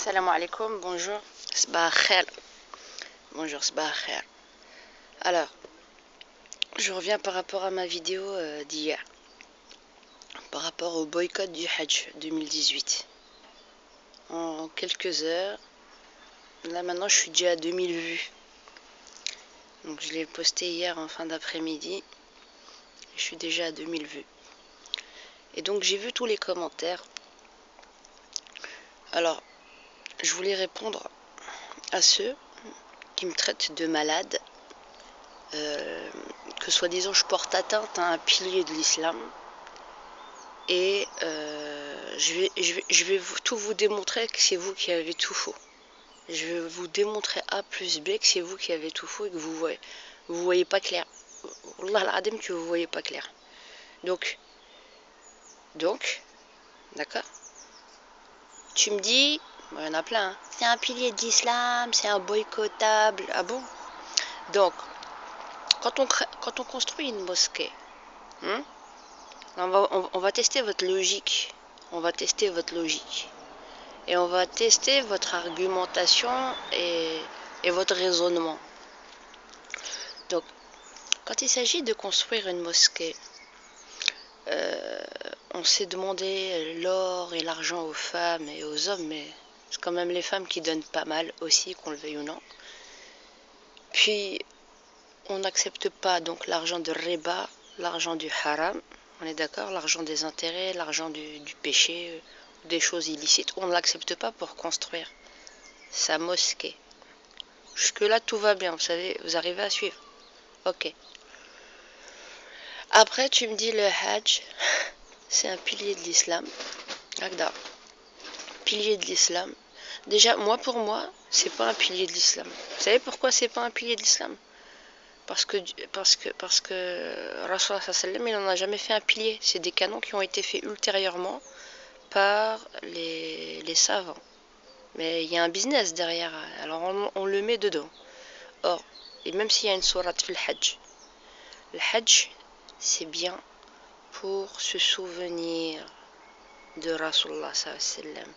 Salam alaikum, bonjour, Sabah khair. Bonjour, Sabah khair. Alors, je reviens par rapport à ma vidéo d'hier, par rapport au boycott du Hajj 2018. En quelques heures, là maintenant je suis déjà à 2000 vues. Donc je l'ai posté hier en fin d'après-midi, je suis déjà à 2000 vues. Et donc j'ai vu tous les commentaires. Alors, je voulais répondre à ceux qui me traitent de malade, que soi-disant je porte atteinte à un pilier de l'islam. Et je vais tout vous démontrer que c'est vous qui avez tout faux. Je vais vous démontrer A plus B que c'est vous qui avez tout faux et que vous voyez pas clair. Wallah al-adim que vous voyez pas clair. Donc, d'accord. Tu me dis, il y en a plein, hein, c'est un pilier de l'islam, c'est un boycottable. Ah bon? Donc, quand on construit une mosquée, on va tester votre logique. On va tester votre logique. Et on va tester votre argumentation et votre raisonnement. Donc, quand il s'agit de construire une mosquée, on s'est demandé l'or et l'argent aux femmes et aux hommes, mais c'est quand même les femmes qui donnent pas mal aussi, qu'on le veuille ou non. Puis, on n'accepte pas donc l'argent de riba, l'argent du haram, on est d'accord, l'argent des intérêts, l'argent du péché, des choses illicites, on ne l'accepte pas pour construire sa mosquée. Jusque-là, tout va bien, vous savez, vous arrivez à suivre. Ok. Après, tu me dis le Hajj, c'est un pilier de l'islam. Pilier de l'islam. Déjà, pour moi, c'est pas un pilier de l'islam. Vous savez pourquoi c'est pas un pilier de l'islam? Parce que Rasulullah sallam, il n'en a jamais fait un pilier. C'est des canons qui ont été faits ultérieurement par les savants. Mais il y a un business derrière, alors on le met dedans. Or, et même s'il y a une sourate fil Hajj, le Hajj, c'est bien pour se souvenir de Rasulullah sallam,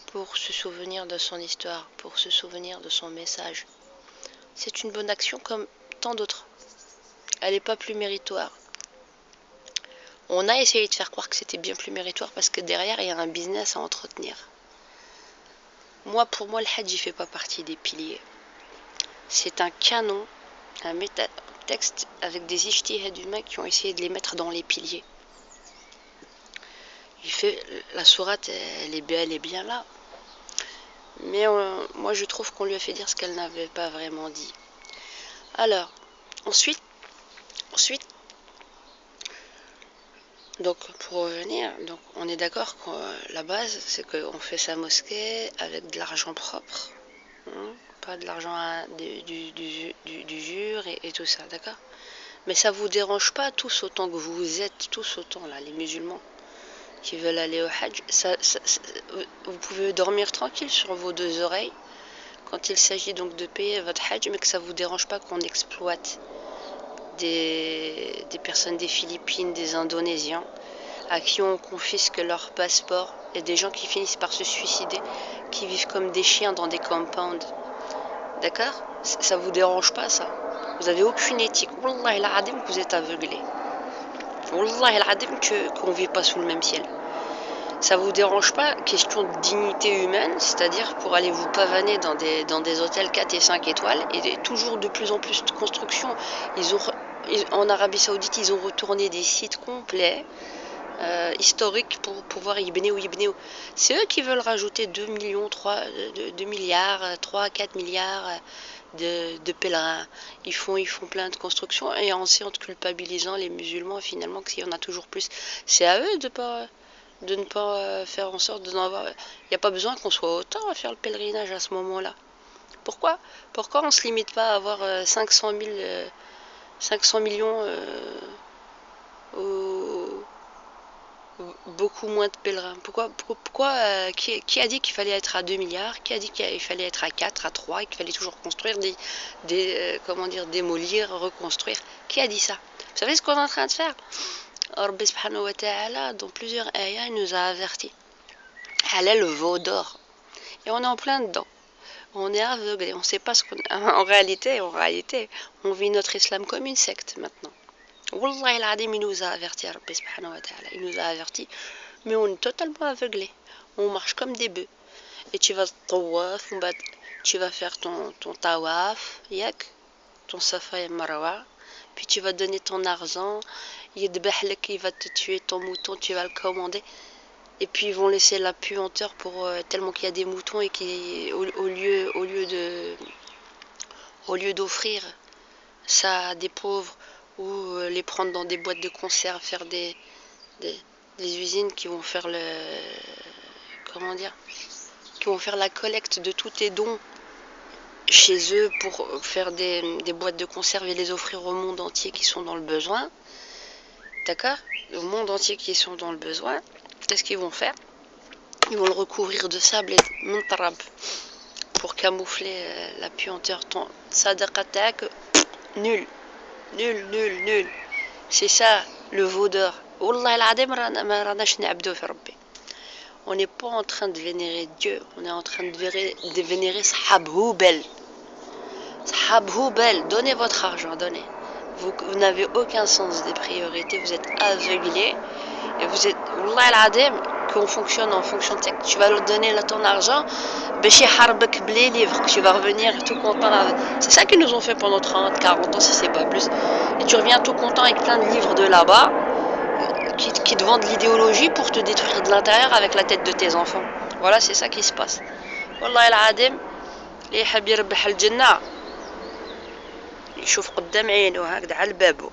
pour se souvenir de son histoire, pour se souvenir de son message. C'est une bonne action comme tant d'autres. Elle n'est pas plus méritoire. On a essayé de faire croire que c'était bien plus méritoire parce que derrière, il y a un business à entretenir. Pour moi, le Hajj, il ne fait pas partie des piliers. C'est un canon, un texte avec des ijtihad humains qui ont essayé de les mettre dans les piliers. La sourate, elle est bien là. Mais moi, je trouve qu'on lui a fait dire ce qu'elle n'avait pas vraiment dit. Alors, ensuite, donc pour revenir, donc on est d'accord que la base, c'est qu'on fait sa mosquée avec de l'argent propre, pas de l'argent du jure et tout ça, d'accord? Mais ça vous dérange pas tous autant que vous êtes tous autant là, les musulmans qui veulent aller au Hajj, vous pouvez dormir tranquille sur vos deux oreilles quand il s'agit donc de payer votre Hajj, mais que ça vous dérange pas qu'on exploite des personnes des Philippines, des Indonésiens, à qui on confisque leur passeport, et des gens qui finissent par se suicider, qui vivent comme des chiens dans des compounds. D'accord? Ça vous dérange pas ça? Vous avez aucune éthique. Wallah al-adim que vous êtes aveuglés. Wallah al-adim qu'on vit pas sous le même ciel. Ça vous dérange pas, question de dignité humaine, c'est-à-dire pour aller vous pavaner dans des hôtels 4 et 5 étoiles, et toujours de plus en plus de construction. En Arabie Saoudite, ils ont retourné des sites complets, historiques, pour pouvoir Ibnéo. C'est eux qui veulent rajouter 2 milliards, 3, 4 milliards de pèlerins. Ils font plein de constructions, et en culpabilisant les musulmans, finalement, qu'il y en a toujours plus. C'est à eux de ne pas faire en sorte de n'en avoir. Il n'y a pas besoin qu'on soit autant à faire le pèlerinage à ce moment-là. Pourquoi on ne se limite pas à avoir 500 millions beaucoup moins de pèlerins? Pourquoi qui a dit qu'il fallait être à 2 milliards? Qui a dit qu'il fallait être à 4, à 3, et qu'il fallait toujours construire démolir, reconstruire? Qui a dit ça? Vous savez ce qu'on est en train de faire? Rabbi subhanahu wa ta'ala, dans plusieurs ayats, il nous a avertis. Halal le veau d'or. Et on est en plein dedans. On est aveuglé, on sait pas ce qu'on... En réalité, on vit notre islam comme une secte maintenant. Wallah il nous a avertis, Rabbi subhanahu wa ta'ala, il nous a avertis, mais on est totalement aveuglé. On marche comme des bœufs. Et tu vas tawaf, tu vas faire ton tawaf, yak, ton safa et marwa, puis tu vas donner ton argent, il va te tuer ton mouton, tu vas le commander. Et puis ils vont laisser la puanteur pour tellement qu'il y a des moutons et qui au lieu d'offrir ça à des pauvres ou les prendre dans des boîtes de conserve, faire des, des usines qui vont faire le comment dire, qui vont faire la collecte de tous tes dons chez eux pour faire des boîtes de conserve et les offrir au monde entier qui sont dans le besoin. D'accord? Au monde entier qui sont dans le besoin. Qu'est-ce qu'ils vont faire? Ils vont le recouvrir de sable et de muntarab pour camoufler la puanteur. Ton sadaqatak, nul. Nul. C'est ça le vaudeur. Wallah al-adim ma ranash na'abdou fi rabbi. On n'est pas en train de vénérer Dieu, on est en train de vénérer Sahab Houbel. Sahab Houbel, donnez votre argent, donnez. Vous n'avez aucun sens des priorités, vous êtes aveuglés. Et vous êtes, Wallah al-adim, qu'on fonctionne en fonction de ça, tu vas leur donner ton argent, Béchi Harbek Blé livre, que tu vas revenir tout content. C'est ça qu'ils nous ont fait pendant 30, 40 ans, si c'est pas plus. Et tu reviens tout content avec plein de livres de là-bas, qui te vendent l'idéologie pour te détruire de l'intérieur avec la tête de tes enfants. Voilà, c'est ça qui se passe. Wallah al-adim, اللي يحب يربح الجنة يشوف قدام عينه هكذا على الباب.